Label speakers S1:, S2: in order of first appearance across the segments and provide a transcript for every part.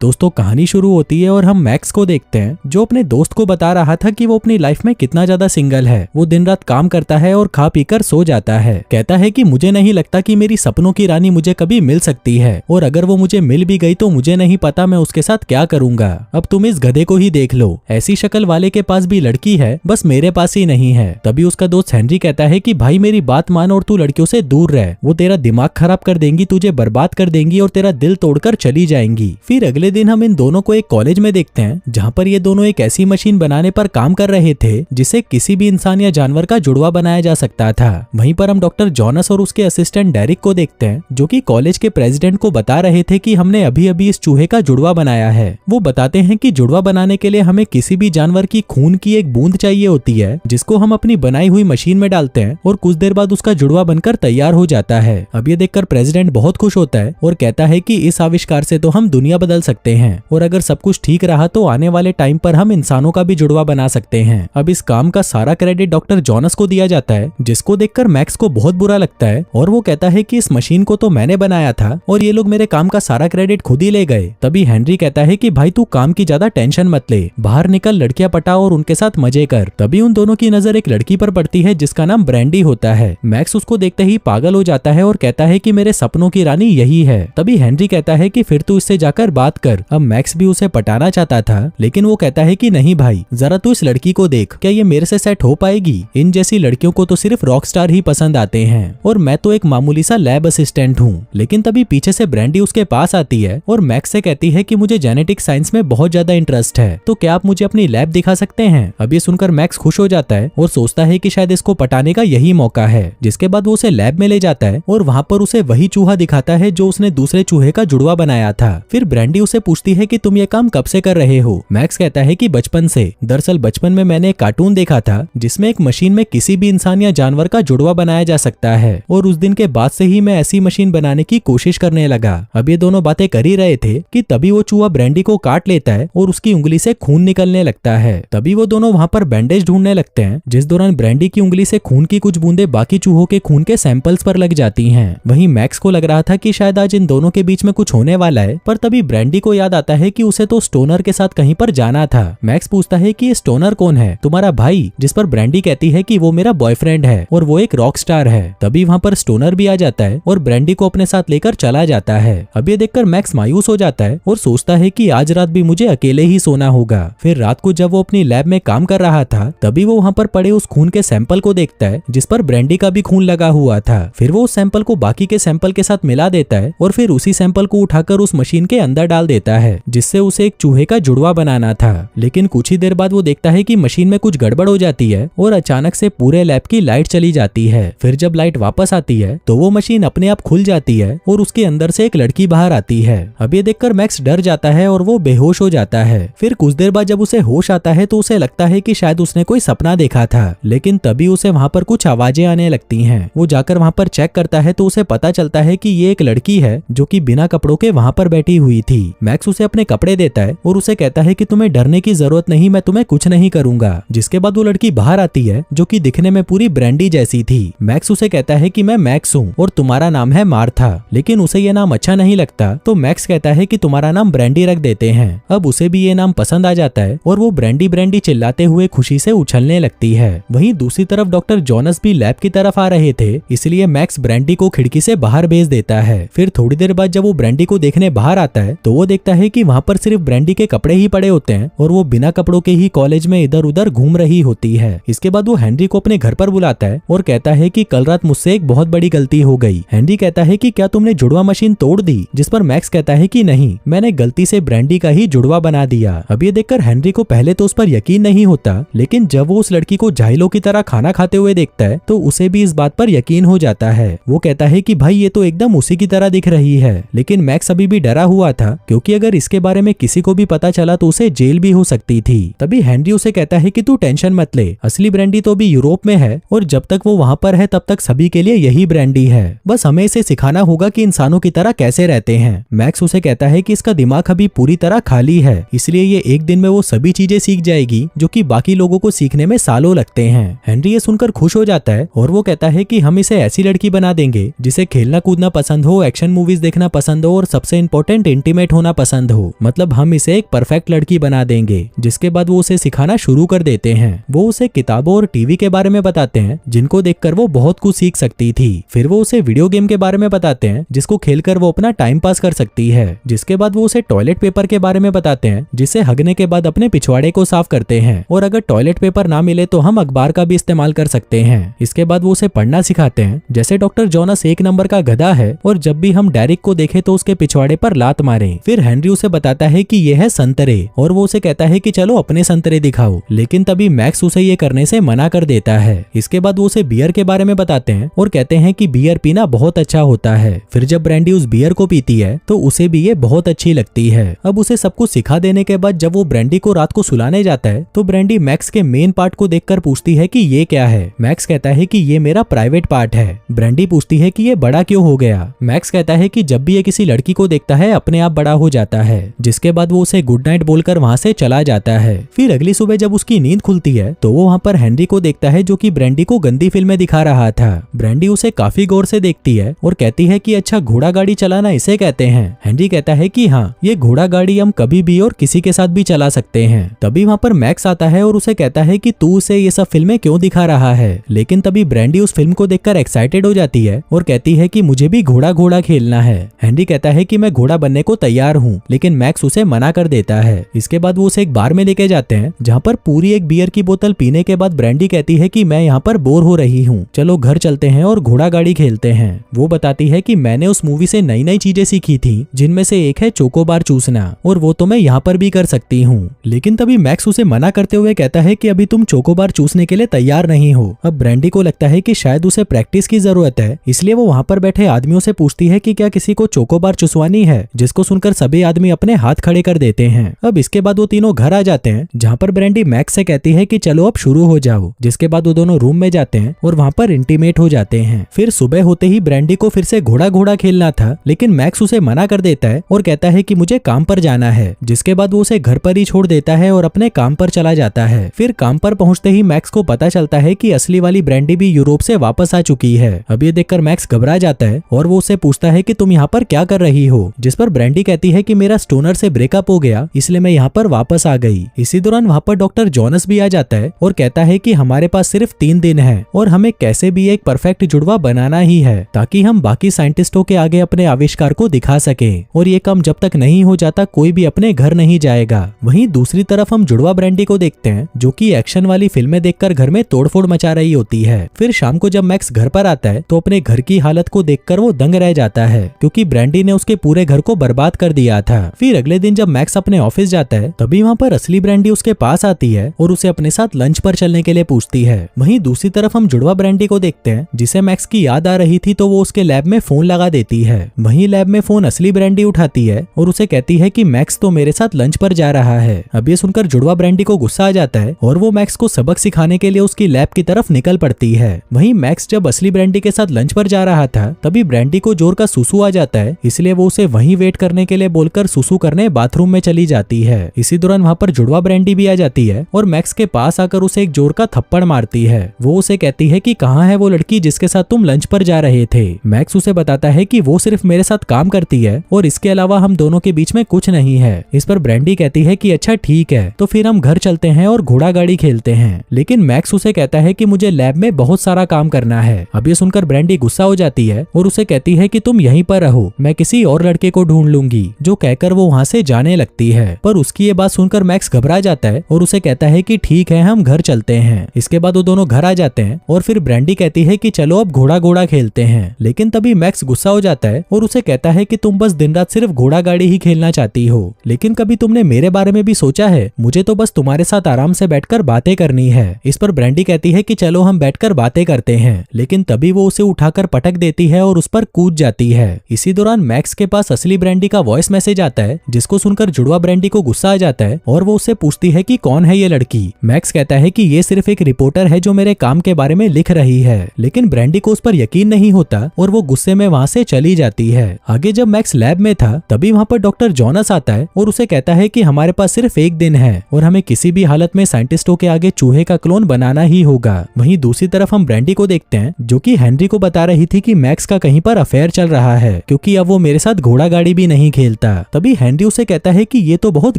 S1: दोस्तों कहानी शुरू होती है और हम मैक्स को देखते हैं जो अपने दोस्त को बता रहा था कि वो अपनी लाइफ में कितना ज्यादा सिंगल है। वो दिन रात काम करता है और खा पीकर सो जाता है। कहता है कि मुझे नहीं लगता कि मेरी सपनों की रानी मुझे कभी मिल सकती है, और अगर वो मुझे मिल भी गई तो मुझे नहीं पता मैं उसके साथ क्या करूंगा। अब तुम इस गधे को ही देख लो, ऐसी शक्ल वाले के पास भी लड़की है, बस मेरे पास ही नहीं है। तभी उसका दोस्त हेनरी कहता है कि भाई मेरी बात मान और तू लड़कियों से दूर रह, वो तेरा दिमाग खराब कर देंगी, तुझे बर्बाद कर देंगी और तेरा दिल तोड़कर चली जाएंगी। फिर अगले दिन हम इन दोनों को एक कॉलेज में देखते हैं जहाँ पर ये दोनों एक ऐसी मशीन बनाने पर काम कर रहे थे जिसे किसी भी इंसान या जानवर का जुड़वा बनाया जा सकता था। वहीं पर हम डॉक्टर जॉनस और उसके असिस्टेंट डेरिक को देखते हैं जो कि कॉलेज के प्रेसिडेंट को बता रहे थे कि हमने अभी अभी इस चूहे का जुड़वा बनाया है। वो बताते हैं कि जुड़वा बनाने के लिए हमें किसी भी जानवर की खून की एक बूंद चाहिए होती है जिसको हम अपनी बनाई हुई मशीन में डालते हैं और कुछ देर बाद उसका जुड़वा बनकर तैयार हो जाता है। अब ये देखकर प्रेसिडेंट बहुत खुश होता है और कहता है कि इस आविष्कार से तो हम दुनिया बदल सकते हैं और अगर सब कुछ ठीक रहा तो आने वाले टाइम पर हम इंसानों का भी जुड़वा बना सकते हैं। अब इस काम का सारा क्रेडिट डॉक्टर जॉनस को दिया जाता है, जिसको देखकर मैक्स को बहुत बुरा लगता है और वो कहता है कि इस मशीन को तो मैंने बनाया था और ये लोग मेरे काम का सारा क्रेडिट खुद ही ले गए। तभी हेनरी कहता है कि भाई तू काम की ज्यादा टेंशन मत ले, बाहर निकल, लड़कियां पटा और उनके साथ मजे कर। तभी उन दोनों की नजर एक लड़की पर पड़ती है जिसका नाम ब्रैंडी होता है। मैक्स उसको देखते ही पागल हो जाता है और कहता है कि मेरे सपनों की रानी यही है। तभी हेनरी कहता है कि फिर तू इससे जाकर बात कर। अब मैक्स भी उसे पटाना चाहता था लेकिन वो कहता है कि नहीं भाई, जरा तू इस लड़की को देख, क्या ये मेरे से सेट हो पाएगी? इन जैसी लड़कियों को तो सिर्फ रॉक स्टार ही पसंद आते हैं और मैं तो एक मामूली सा लैब असिस्टेंट हूँ। लेकिन तभी पीछे से ब्रैंडी उसके पास आती है और मैक्स से कहती है कि मुझे जेनेटिक साइंस में बहुत ज्यादा इंटरेस्ट है, तो क्या आप मुझे अपनी लैब दिखा सकते हैं? अब ये सुनकर मैक्स खुश हो जाता है और सोचता है कि शायद इसको पटाने का यही मौका है। जिसके बाद वो उसे लैब में ले जाता है और वहाँ पर उसे वही चूहा दिखाता है जो उसने दूसरे चूहे का जुड़वा बनाया था। फिर ब्रैंडी उसे पूछती है कि तुम ये काम कब से कर रहे हो? मैक्स कहता है कि बचपन से। दरअसल बचपन में मैंने एक कार्टून देखा था जिसमें एक मशीन में किसी भी इंसान या जानवर का जुड़वा बनाया जा सकता है और उस दिन के बाद से ही मैं ऐसी मशीन बनाने की कोशिश करने लगा। अब ये दोनों बातें कर ही रहे थे कि तभी वो चूहा ब्रैंडी को काट लेता है और उसकी उंगली से खून निकलने लगता है। तभी वो दोनों वहाँ पर बैंडेज ढूंढने लगते हैं, जिस दौरान ब्रैंडी की उंगली से खून की कुछ बूंदे बाकी चूहों के खून के सैंपल्स पर लग जाती हैं। वहीं मैक्स को लग रहा था कि शायद आज इन दोनों के बीच में कुछ होने वाला है, पर तभी ब्रैंडी को याद आता है कि उसे तो स्टोनर के साथ कहीं पर जाना था। मैक्स पूछता है कि ये स्टोनर कौन है? तुम्हारा भाई? जिस पर ब्रैंडी कहती है कि वो मेरा बॉयफ्रेंड है और वो एक रॉक स्टार है। तभी वहाँ पर स्टोनर भी आ जाता है और ब्रैंडी को अपने साथ लेकर चला जाता है। अब ये देखकर मैक्स मायूस हो जाता है और सोचता है कि आज रात भी मुझे अकेले ही सोना होगा। फिर रात को जब वो अपनी लैब में काम कर रहा था तभी वो वहाँ पर पड़े उस खून के सैंपल को देखता है जिस पर ब्रैंडी का भी खून लगा हुआ था। फिर वो उस सैंपल को बाकी के सैंपल के साथ मिला देता है और फिर उसी सैंपल को उठाकर उस मशीन के अंदर डाल देता है जिससे उसे एक चूहे का जुड़वा बनाना था। लेकिन कुछ ही देर बाद वो देखता है कि मशीन में कुछ गड़बड़ हो जाती है और अचानक से पूरे लैब की लाइट चली जाती है। फिर जब लाइट वापस आती है तो वो मशीन अपने आप खुल जाती है और उसके अंदर से एक लड़की बाहर आती है। अब ये देखकर मैक्स डर जाता है और वो बेहोश हो जाता है। फिर कुछ देर बाद जब उसे होश आता है तो उसे लगता है कि शायद उसने कोई सपना देखा था, लेकिन तभी उसे वहाँ पर कुछ आवाजें आने लगती हैं। वो जाकर वहाँ पर चेक करता है तो उसे पता चलता है कि ये एक लड़की है जो कि बिना कपड़ों के वहाँ पर बैठी हुई थी। मैक्स उसे अपने कपड़े देता है और उसे कहता है कि तुम्हें डरने की जरूरत नहीं, मैं तुम्हें कुछ नहीं करूंगा। जिसके बाद वो लड़की बाहर आती है जो कि दिखने में पूरी ब्रैंडी जैसी थी। मैक्स उसे कहता है कि मैं मैक्स हूँ और तुम्हारा नाम है मार्था, लेकिन उसे ये नाम अच्छा नहीं लगता तो मैक्स कहता है कि तुम्हारा नाम ब्रैंडी रख देते हैं। अब उसे भी ये नाम पसंद आ जाता है और वो ब्रैंडी ब्रैंडी चिल्लाते हुए खुशी से उछलने लगती है। वहीं दूसरी तरफ डॉक्टर जॉनस भी लैब की तरफ आ रहे थे, इसलिए मैक्स ब्रैंडी को खिड़की से बाहर भेज देता है। फिर थोड़ी देर बाद जब वो ब्रैंडी को देखने बाहर आता है तो वो देखता है कि वहाँ पर सिर्फ ब्रैंडी के कपड़े ही पड़े होते हैं और वो बिना कपड़ों के ही कॉलेज में इधर उधर घूम रही होती है। इसके बाद वो हेनरी को अपने घर पर बुलाता है और कहता है कि कल रात मुझसे एक बहुत बड़ी गलती हो गई। हेनरी कहता है कि क्या तुमने जुड़वा मशीन तोड़ दी? जिस पर मैक्स कहता है कि नहीं, मैंने गलती से ब्रैंडी का ही जुड़वा बना दिया। अब ये देखकर हेनरी को पहले तो उस पर यकीन नहीं होता, लेकिन जब वो उस लड़की को जाहिलों की तरह खाना खाते हुए देखता है तो उसे भी इस बात पर यकीन हो जाता है। वो कहता है कि भाई ये तो एकदम उसी की तरह दिख रही है। लेकिन मैक्स अभी भी डरा हुआ था क्योंकि अगर इसके बारे में किसी को भी पता चला तो उसे जेल भी हो सकती थी। तभी हेनरी उसे कहता है कि तू टेंशन मत ले, असली ब्रैंडी तो अभी यूरोप में है और जब तक वो वहाँ पर है तब तक सभी के लिए यही ब्रैंडी है। बस हमें इसे सिखाना होगा कि इंसानों की तरह कैसे रहते हैं। मैक्स उसे कहता है कि इसका दिमाग अभी पूरी तरह खाली है, इसलिए ये एक दिन में वो सभी चीजें सीख जाएगी जो कि बाकी लोगों को सीखने में सालों लगते हैं। हेनरी ये सुनकर खुश हो जाता है और वो कहता है कि हम इसे ऐसी लड़की बना देंगे जिसे खेलना कूदना पसंद हो, एक्शन मूवीज देखना पसंद हो और सबसे इम्पोर्टेंट इंटीमेट होना होना पसंद हो, मतलब हम इसे एक परफेक्ट लड़की बना देंगे। जिसके बाद वो उसे सिखाना शुरू कर देते हैं। वो उसे किताबों और टीवी के बारे में बताते हैं जिनको देखकर वो बहुत कुछ सीख सकती थी। फिर वो उसे वीडियो गेम के बारे में बताते हैं जिसको खेलकर वो अपना टाइम पास कर सकती है। जिसके बाद वो उसे टॉयलेट पेपर के बारे में बताते हैं जिसे हगने के बाद अपने पिछवाड़े को साफ करते हैं, और अगर टॉयलेट पेपर ना मिले तो हम अखबार का भी इस्तेमाल कर सकते हैं। इसके बाद वो उसे पढ़ना सिखाते हैं जैसे डॉक्टर जोनस 1 नंबर का गधा है और जब भी हम डेरिक को देखे तो उसके पिछवाड़े पर लात मारें। फिर हेनरी उसे बताता है कि यह है संतरे और वो उसे कहता है कि चलो अपने संतरे दिखाओ, लेकिन तभी मैक्स उसे ये करने से मना कर देता है। इसके बाद वो उसे बियर के बारे में बताते हैं और कहते हैं कि बियर पीना बहुत अच्छा होता है। फिर जब ब्रैंडी उस बियर को पीती है तो उसे भी ये बहुत अच्छी लगती है। अब उसे सब कुछ सिखा देने के बाद जब वो ब्रैंडी को रात को सुलाने जाता है तो ब्रैंडी मैक्स के मेन पार्ट को देखकर पूछती है कि ये क्या है। मैक्स कहता है कि ये मेरा प्राइवेट पार्ट है। ब्रैंडी पूछती है कि ये बड़ा क्यों हो गया। मैक्स कहता है कि जब भी ये किसी लड़की को देखता है अपने आप बड़ा हो जाता है। जिसके बाद वो उसे गुड नाइट बोलकर वहां से चला जाता है। फिर अगली सुबह जब उसकी नींद खुलती है तो वो वहाँ पर हेनरी को देखता है जो कि ब्रैंडी को गंदी फिल्में दिखा रहा था। ब्रैंडी उसे काफी गौर से देखती है और कहती है कि अच्छा घोड़ा गाड़ी चलाना इसे कहते हैं। हेनरी कहता है कि हाँ, ये घोड़ा गाड़ी हम कभी भी और किसी के साथ भी चला सकते हैं। तभी वहाँ पर मैक्स आता है और उसे कहता है कि तू उसे ये सब फिल्में क्यों दिखा रहा है। लेकिन तभी ब्रैंडी उस फिल्म को देखकर एक्साइटेड हो जाती है और कहती है कि मुझे भी घोड़ा घोड़ा खेलना है। हेनरी कहता है कि मैं घोड़ा बनने को तैयार हूँ, लेकिन मैक्स उसे मना कर देता है। इसके बाद वो उसे एक बार में लेके जाते हैं जहाँ पर पूरी एक बियर की बोतल पीने के बाद ब्रैंडी कहती है कि मैं यहाँ पर बोर हो रही हूँ, चलो घर चलते हैं और घोड़ा गाड़ी खेलते हैं। वो बताती है कि मैंने उस मूवी से नई नई चीजें सीखी थी जिनमें से एक है चोकोबार चूसना, और वो तो मैं यहाँ पर भी कर सकती हूँ। लेकिन तभी मैक्स उसे मना करते हुए कहता है कि अभी तुम चोकोबार चूसने के लिए तैयार नहीं हो। अब ब्रैंडी को लगता है कि शायद उसे प्रैक्टिस की जरूरत है, इसलिए वो वहाँ पर बैठे आदमियों से पूछती है कि क्या किसी को चोकोबार चुसवानी है, जिसको सुनकर सभी आदमी अपने हाथ खड़े कर देते हैं। अब इसके बाद वो तीनों घर आ जाते हैं जहाँ पर ब्रैंडी मैक्स से कहती है कि चलो अब शुरू हो जाओ। जिसके बाद वो दोनों रूम में जाते हैं और वहाँ पर इंटीमेट हो जाते हैं। फिर सुबह होते ही ब्रैंडी को फिर से घोड़ा घोड़ा खेलना था, लेकिन मैक्स उसे मना कर देता है और कहता है कि मुझे काम पर जाना है। जिसके बाद वो उसे घर पर ही छोड़ देता है और अपने काम पर चला जाता है। फिर काम पर पहुंचते ही मैक्स को पता चलता है कि असली वाली ब्रैंडी भी यूरोप से वापस आ चुकी है। अब ये देखकर मैक्स घबरा जाता है और वो उससे पूछता है कि तुम यहाँ पर क्या कर रही हो। जिस पर ब्रैंडी कहती है कि मेरा स्टोनर से ब्रेकअप हो गया, इसलिए मैं यहाँ पर वापस आ गई। इसी दौरान वहाँ पर डॉक्टर जोनस भी आ जाता है और कहता है कि हमारे पास सिर्फ 3 दिन है और हमें कैसे भी एक परफेक्ट जुड़वा बनाना ही है ताकि हम बाकी साइंटिस्टों के आगे अपने आविष्कार को दिखा सके, और ये काम जब तक नहीं हो जाता कोई भी अपने घर नहीं जाएगा। वहीं दूसरी तरफ हम जुड़वा ब्रैंडी को देखते हैं जो कि एक्शन वाली फिल्में देखकर घर में तोड़फोड़ मचा रही होती है। फिर शाम को जब मैक्स घर पर आता है तो अपने घर की हालत को देखकर वो दंग रह जाता है क्योंकि ब्रैंडी ने उसके पूरे घर को बर्बाद कर दिया था। फिर अगले दिन जब मैक्स अपने ऑफिस जाता है तभी वहाँ पर असली ब्रैंडी उसके पास आती है और उसे अपने साथ लंच पर चलने के लिए पूछती है। वहीं दूसरी तरफ हम जुड़वा ब्रैंडी को देखते हैं जिसे मैक्स की याद आ रही थी तो वो उसके लैब में फोन लगा देती है। वहीं लैब में फोन असली ब्रैंडी उठाती है और उसे कहती है कि मैक्स तो मेरे साथ लंच पर जा रहा है। अब ये सुनकर जुड़वा ब्रैंडी को गुस्सा आ जाता है और वो मैक्स को सबक सिखाने के लिए उसकी लैब की तरफ निकल पड़ती है। वहीं मैक्स जब असली ब्रैंडी के साथ लंच पर जा रहा था तभी ब्रैंडी को जोर का सुसु आ जाता है, इसलिए वो उसे वहीं वेट करने के लिए बोलकर सुसु करने बाथरूम में चली जाती है। इसी दौरान वहाँ पर जुड़वा ब्रैंडी भी आ जाती है और मैक्स के पास आकर उसे एक जोर का थप्पड़ मारती है। वो उसे कहती है कि कहाँ है वो लड़की जिसके साथ तुम लंच पर जा रहे थे। मैक्स उसे बताता है कि वो सिर्फ मेरे साथ काम करती है और इसके अलावा हम दोनों के बीच में कुछ नहीं है। इस पर ब्रैंडी कहती है कि अच्छा ठीक है, तो फिर हम घर चलते हैं और घोड़ा गाड़ी खेलते हैं। लेकिन मैक्स उसे कहता है कि मुझे लैब में बहुत सारा काम करना है। अब ये सुनकर ब्रैंडी गुस्सा हो जाती है और उसे कहती है कि तुम यहीं पर रहो, मैं किसी और लड़के को ढूंढ लूंगी, जो कहकर वो वहाँ से जाने लगती है। पर उसकी ये बात सुनकर मैक्स घबरा जाता है और उसे कहता है कि ठीक है हम घर चलते हैं। इसके बाद वो दोनों घर आ जाते हैं और फिर ब्रैंडी कहती है कि चलो अब घोड़ा घोड़ा खेलते हैं। लेकिन तभी मैक्स गुस्सा हो जाता है और उसे कहता है कि तुम बस दिन रात सिर्फ घोड़ा गाड़ी ही खेलना चाहती हो, लेकिन कभी तुमने मेरे बारे में भी सोचा है? मुझे तो बस तुम्हारे साथ आराम से बैठकर बातें करनी है। इस पर ब्रैंडी कहती है कि चलो हम बैठकर बातें करते हैं। लेकिन तभी वो उसे उठाकर पटक देती है और उस पर कूद जाती है। इसी दौरान मैक्स के पास असली ब्रैंडी का वॉइस मैसेज आता है जिसको सुनकर जुड़वा ब्रैंडी को गुस्सा आ जाता है और वो उससे पूछती है कि कौन है ये लड़की। मैक्स कहता है कि ये सिर्फ एक रिपोर्टर है जो मेरे काम के बारे में लिख रही है। लेकिन ब्रैंडी को उस पर यकीन नहीं होता और वो गुस्से में वहाँ से चली जाती है। आगे जब मैक्स लैब में था तभी वहाँ पर डॉक्टर जोनस आता है और उसे कहता है कि हमारे पास सिर्फ 1 दिन है और हमें किसी भी हालत में साइंटिस्टों के आगे चूहे का क्लोन बनाना ही होगा। वहीं दूसरी तरफ हम ब्रैंडी को देखते हैं जो कि हेनरी को बता रही थी कि मैक्स का कहीं पर अफेयर चल रहा है क्योंकि अब वो मेरे साथ घोड़ा गाड़ी भी नहीं खेलती। खेलता। तभी हेनरी उसे कहता है कि ये तो बहुत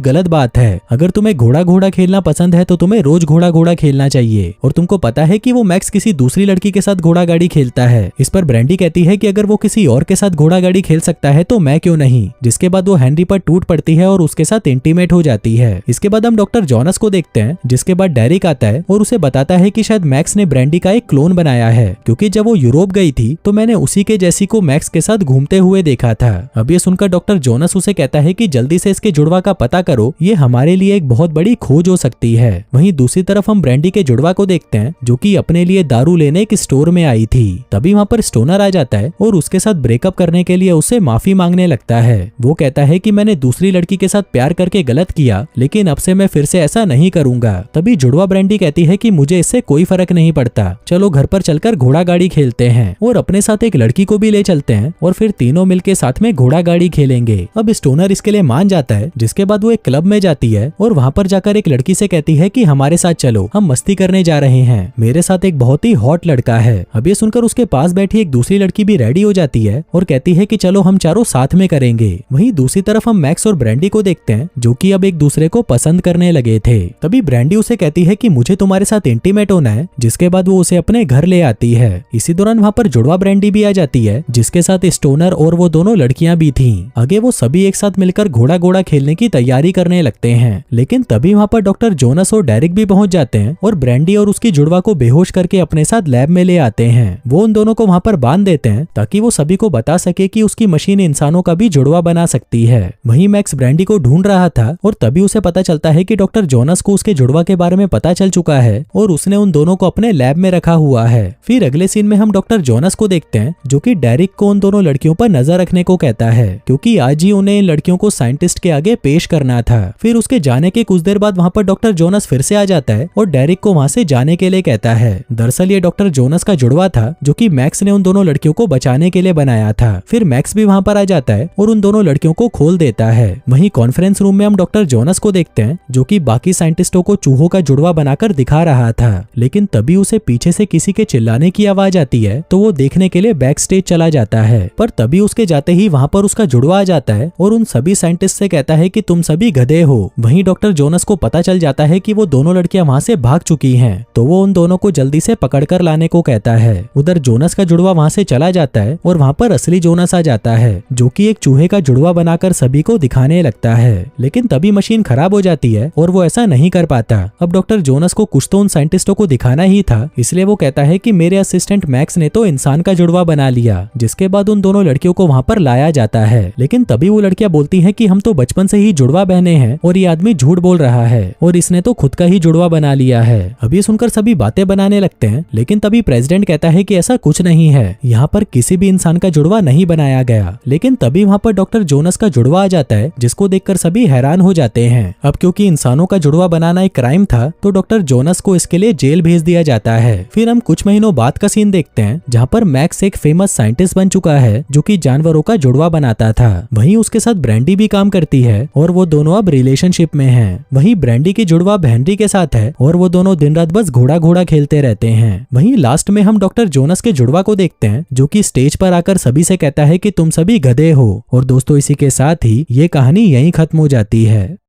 S1: गलत बात है, अगर तुम्हें घोड़ा घोड़ा खेलना पसंद है तो तुम्हें रोज घोड़ा घोड़ा खेलना चाहिए, और तुमको पता है कि वो मैक्स किसी दूसरी लड़की के साथ घोड़ा गाड़ी खेलता है। इस पर ब्रैंडी कहती है कि अगर वो किसी और के साथ घोड़ा गाड़ी खेल सकता है तो मैं क्यों नहीं। जिसके बाद वो हेनरी पर टूट पड़ती है और उसके साथ इंटीमेट हो जाती है। इसके बाद हम डॉक्टर जोनस को देखते हैं, जिसके बाद डेरिक आता है और उसे बताता है कि शायद मैक्स ने ब्रैंडी का एक क्लोन बनाया है, क्योंकि जब वो यूरोप गई थी तो मैंने उसी के जैसी को मैक्स के साथ घूमते हुए देखा था। अब ये सुनकर डॉक्टर जोनस उसे कहता है कि जल्दी से इसके जुड़वा का पता करो, ये हमारे लिए एक बहुत बड़ी खोज हो सकती है। वहीं दूसरी तरफ हम ब्रैंडी के जुड़वा को देखते हैं, जो कि अपने लिए दारू लेने एक स्टोर में आई थी। तभी वहाँ पर स्टोनर आ जाता है और उसके साथ ब्रेकअप करने के लिए उससे माफी मांगने लगता है। वो कहता है कि मैंने दूसरी लड़की के साथ प्यार करके गलत किया, लेकिन अब से मैं फिर से ऐसा नहीं करूंगा। तभी जुड़वा ब्रैंडी कहती है कि मुझे इससे कोई फर्क नहीं पड़ता, चलो घर पर चलकर घोड़ा गाड़ी खेलते हैं, और अपने साथ एक लड़की को भी ले चलते हैं और फिर तीनों मिलके साथ में घोड़ा गाड़ी खेलेंगे। अब स्टोनर इसके लिए मान जाता है, जिसके बाद वो एक क्लब में जाती है और वहाँ पर जाकर एक लड़की से कहती है कि हमारे साथ चलो, हम मस्ती करने जा रहे हैं, मेरे साथ एक बहुत ही हॉट लड़का है। अब ये सुनकर उसके पास बैठी एक दूसरी लड़की भी रेडी हो जाती है और कहती है कि चलो हम चारों साथ में करेंगे। वहीं दूसरी तरफ हम मैक्स और ब्रैंडी को देखते हैं, जो कि अब एक दूसरे को पसंद करने लगे थे। तभी ब्रैंडी उसे कहती है कि मुझे तुम्हारे साथ इंटीमेट होना है, जिसके बाद वो उसे अपने घर ले आती है। इसी दौरान वहाँ पर जुड़वा ब्रैंडी भी आ जाती है, जिसके साथ स्टोनर और वो दोनों लड़कियां भी थीं। आगे वो सभी एक साथ मिलकर घोड़ा घोड़ा खेलने की तैयारी करने लगते हैं, लेकिन तभी वहाँ पर डॉक्टर जोनस और डेरिक भी पहुंच जाते हैं और ब्रैंडी और उसकी जुड़वा को बेहोश करके अपने साथ लैब में ले आते हैं। वो उन दोनों को वहाँ पर बांध देते हैं ताकि वो सभी को बता सके कि उसकी मशीन इंसानों का भी जुड़वा बना सकती है। वहीं मैक्स ब्रैंडी को ढूंढ रहा था और तभी उसे पता चलता है कि डॉक्टर जोनस को उसके जुड़वा के बारे में पता चल चुका है और उसने उन दोनों को अपने लैब में रखा हुआ है। फिर अगले सीन में हम डॉक्टर जोनस को देखते हैं, जो कि डेरिक को उन दोनों लड़कियों पर नजर रखने को कहता है, क्योंकि आज ही उन्हें इन लड़कियों को साइंटिस्ट के आगे पेश करना था। फिर उसके जाने के कुछ देर बाद वहाँ पर डॉक्टर जोनस फिर से आ जाता है और डेरिक को वहाँ से जाने के लिए कहता है। दरअसल ये डॉक्टर जोनस का जुड़वा था, जो कि मैक्स ने उन दोनों लड़कियों को बचाने के लिए बनाया था। फिर मैक्स भी वहाँ पर आ जाता है और उन दोनों लड़कियों को खोल देता है। वहीं कॉन्फ्रेंस रूम में हम डॉक्टर जोनस को देखते हैं, जो कि बाकी साइंटिस्टों को चूहों का जुड़वा बनाकर दिखा रहा था, लेकिन तभी उसे पीछे से किसी के चिल्लाने की आवाज आती है, तो वो देखने के लिए बैक स्टेज चला जाता है। पर तभी उसके जाते ही वहाँ पर उसका जुड़वा आ जाता है और उन सभी साइंटिस्ट से कहता है कि तुम सभी गधे हो। वहीं डॉक्टर जोनस को पता चल जाता है कि वो दोनों लड़कियां वहाँ से भाग चुकी हैं, तो वो उन दोनों को जल्दी से पकड़कर लाने को कहता है। उधर जोनस का जुड़वा वहाँ से चला जाता है और वहाँ पर असली जोनस आ जाता है, जो कि एक चूहे का जुड़वा बनाकर सभी को दिखाने लगता है। लेकिन तभी मशीन खराब हो जाती है और वो ऐसा नहीं कर पाता। अब डॉक्टर जोनस को कुछ तो उन साइंटिस्टों को दिखाना ही था, इसलिए वो कहता है कि मेरे असिस्टेंट मैक्स ने तो इंसान का जुड़वा बना लिया। जिसके बाद उन दोनों लड़कियों को वहाँ पर लाया जाता है, लेकिन तभी वो लड़कियां बोलती हैं कि हम तो बचपन से ही जुड़वा बहने हैं और ये आदमी झूठ बोल रहा है और इसने तो खुद का ही जुड़वा बना लिया है। अब ये सुनकर सभी बातें बनाने लगते हैं, लेकिन तभी प्रेसिडेंट कहता है कि ऐसा कुछ नहीं है, यहाँ पर किसी भी इंसान का जुड़वा नहीं बनाया गया। लेकिन तभी वहाँ पर डॉक्टर जोनस का जुड़वा आ जाता है, जिसको देखकर सभी हैरान हो जाते हैं। अब क्योंकि इंसानों का जुड़वा बनाना एक क्राइम था, तो डॉक्टर जोनस को इसके लिए जेल भेज दिया जाता है। फिर हम कुछ महीनों बाद का सीन देखते हैं, जहाँ पर मैक्स एक फेमस साइंटिस्ट बन चुका है, जो कि जानवरों का जुड़वा बनाता था। वहीं उसके साथ ब्रैंडी भी काम करती है और वो दोनों अब रिलेशनशिप में हैं। वहीं ब्रैंडी की जुड़वा हेनरी के साथ है और वो दोनों दिन रात बस घोड़ा घोड़ा खेलते रहते हैं। वहीं लास्ट में हम डॉक्टर जोनस के जुड़वा को देखते हैं, जो कि स्टेज पर आकर सभी से कहता है कि तुम सभी गधे हो। और दोस्तों, इसी के साथ ही ये कहानी यहीं खत्म हो जाती है।